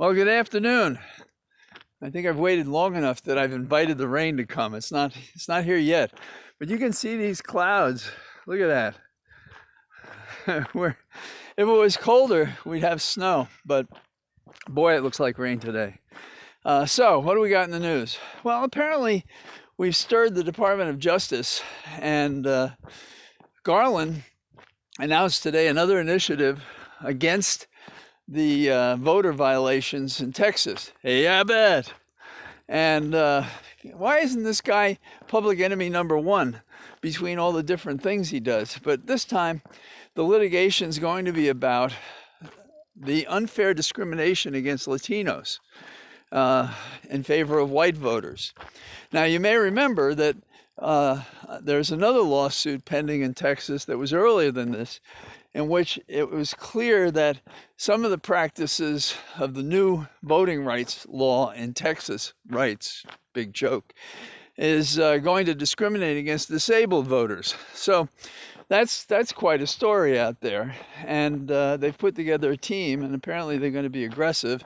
Well, good afternoon. I think I've waited long enough that I've invited the rain to come. It's not here yet. But you can see these clouds. Look at that. If it was colder, we'd have snow, but boy, it looks like rain today. So, what do we got in the news? Well, apparently we've stirred the Department of Justice, and Garland announced today another initiative against the voter violations in Texas. Hey, I bet. And why isn't this guy public enemy number one between all the different things he does? But this time, the litigation is going to be about the unfair discrimination against Latinos in favor of white voters. Now, you may remember that there's another lawsuit pending in Texas that was earlier than this, in which it was clear that some of the practices of the new voting rights law in Texas, rights, big joke, is going to discriminate against disabled voters. So that's quite a story out there. And they've put together a team, and apparently they're going to be aggressive.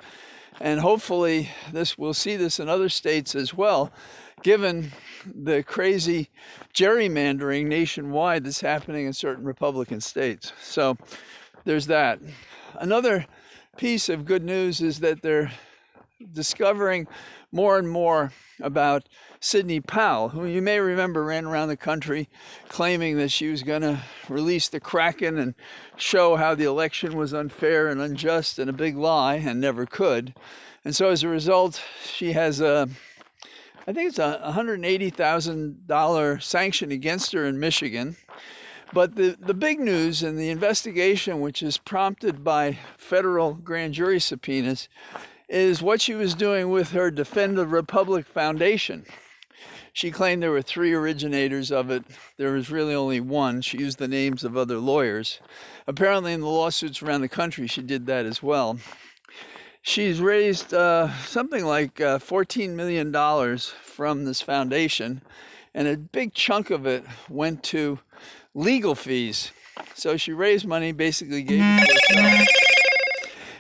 And hopefully we'll see this in other states as well, given the crazy gerrymandering nationwide that's happening in certain Republican states. So there's that. Another piece of good news is that they're discovering more and more about Sidney Powell, who you may remember ran around the country claiming that she was going to release the Kraken and show how the election was unfair and unjust and a big lie, and never could. And so as a result, she has I think it's a $180,000 sanction against her in Michigan. But the big news in the investigation, which is prompted by federal grand jury subpoenas, is what she was doing with her Defend the Republic Foundation. She claimed there were 3 originators of it. There was really only one. She used the names of other lawyers. Apparently in the lawsuits around the country, she did that as well. She's raised something like $14 million from this foundation, and a big chunk of it went to legal fees. So she raised money, basically gave it to herself.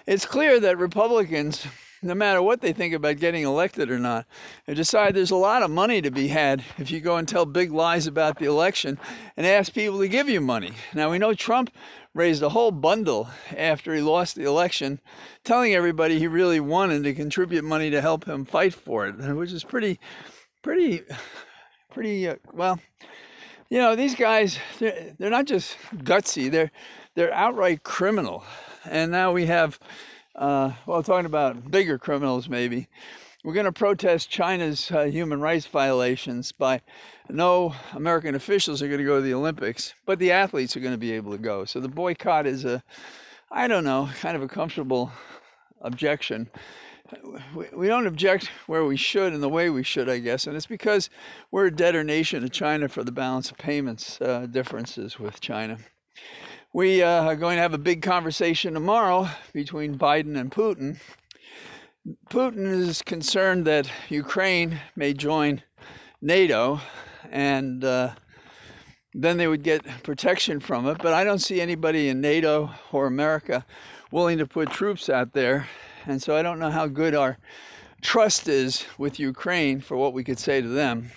It's clear that Republicans, no matter what they think about getting elected or not, they decide there's a lot of money to be had if you go and tell big lies about the election and ask people to give you money. Now, we know Trump raised a whole bundle after he lost the election, telling everybody he really won and to contribute money to help him fight for it, which is pretty, well, you know, these guys, they're not just gutsy, they're outright criminal. And now we have, talking about bigger criminals maybe, we're going to protest China's human rights violations by no American officials are going to go to the Olympics, but the athletes are going to be able to go. So the boycott is kind of a comfortable objection. We don't object where we should and the way we should, I guess, and it's because we're a debtor nation to China for the balance of payments differences with China. We are going to have a big conversation tomorrow between Biden and Putin. Putin is concerned that Ukraine may join NATO, and then they would get protection from it. But I don't see anybody in NATO or America willing to put troops out there. And so I don't know how good our trust is with Ukraine for what we could say to them.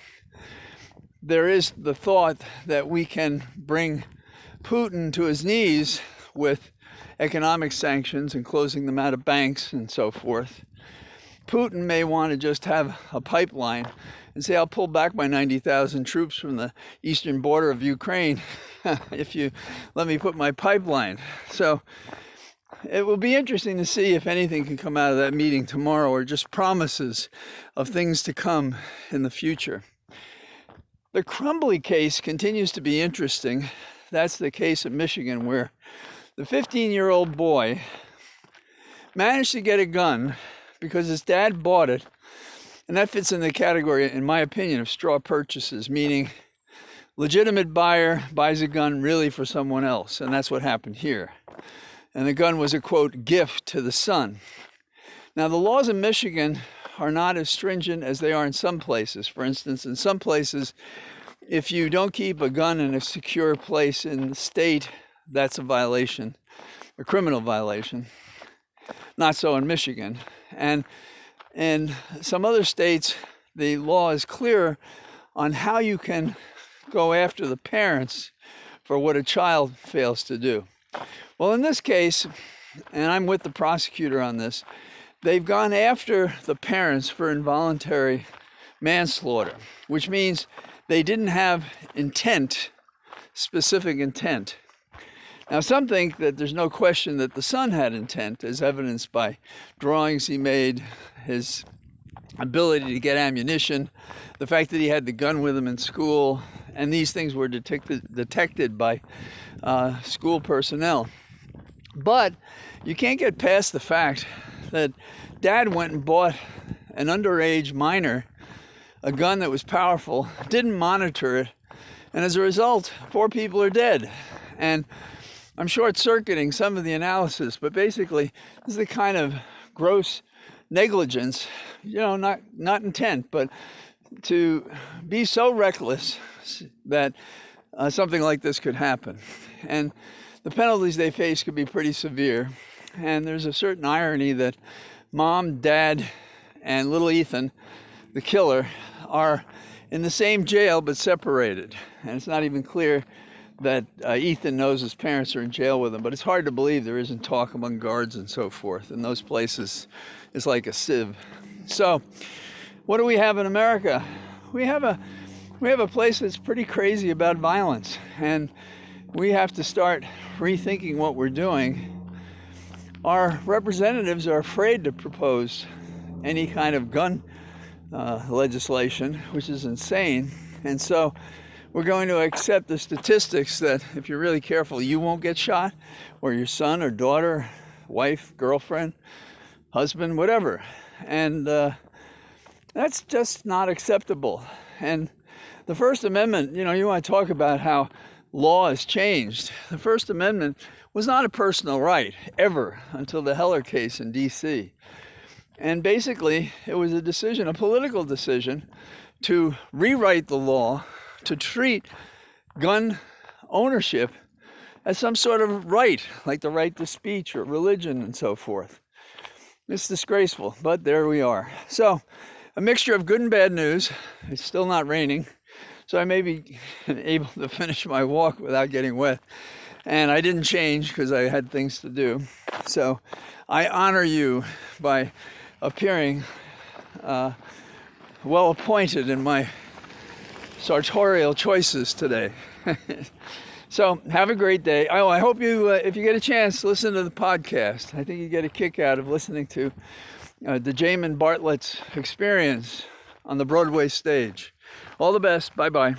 There is the thought that we can bring Putin to his knees with economic sanctions and closing them out of banks and so forth. Putin may want to just have a pipeline and say, I'll pull back my 90,000 troops from the eastern border of Ukraine if you let me put my pipeline. So it will be interesting to see if anything can come out of that meeting tomorrow, or just promises of things to come in the future. The Crumbley case continues to be interesting. That's the case in Michigan, where the 15-year-old boy managed to get a gun because his dad bought it. And that fits in the category, in my opinion, of straw purchases, meaning legitimate buyer buys a gun really for someone else. And that's what happened here. And the gun was a, quote, gift to the son. Now, the laws in Michigan are not as stringent as they are in some places. For instance, in some places, if you don't keep a gun in a secure place in the state, that's a violation, a criminal violation. Not so in Michigan. And in some other states, the law is clearer on how you can go after the parents for what a child fails to do. Well, in this case, and I'm with the prosecutor on this, they've gone after the parents for involuntary manslaughter, which means they didn't have intent, specific intent. Now, some think that there's no question that the son had intent, as evidenced by drawings he made, his ability to get ammunition, the fact that he had the gun with him in school, and these things were detected by school personnel. But you can't get past the fact that Dad went and bought an underage minor a gun that was powerful, didn't monitor it, and as a result, 4 people are dead. And I'm short-circuiting some of the analysis, but basically, this is the kind of gross negligence, not intent, but to be so reckless that something like this could happen. And the penalties they face could be pretty severe. And there's a certain irony that Mom, Dad, and little Ethan, the killer, are in the same jail but separated. And it's not even clear that Ethan knows his parents are in jail with him, but it's hard to believe there isn't talk among guards and so forth. In those places, it's like a sieve. So, what do we have in America? We have a place that's pretty crazy about violence, and we have to start rethinking what we're doing. Our representatives are afraid to propose any kind of gun legislation, which is insane, and so we're going to accept the statistics that if you're really careful, you won't get shot, or your son or daughter, wife, girlfriend, husband, whatever. And that's just not acceptable. And the First Amendment, you want to talk about how law has changed. The First Amendment was not a personal right, ever, until the Heller case in D.C. And basically, it was a political decision, to rewrite the law to treat gun ownership as some sort of right, like the right to speech or religion and so forth. It's disgraceful, but there we are. So, a mixture of good and bad news. It's still not raining, so I may be able to finish my walk without getting wet. And I didn't change because I had things to do. So, I honor you by appearing well appointed in my sartorial choices today. So have a great day. I hope you, if you get a chance, listen to the podcast. I think you get a kick out of listening to DeJamin Bartlett's experience on the Broadway stage. All the best. Bye-bye.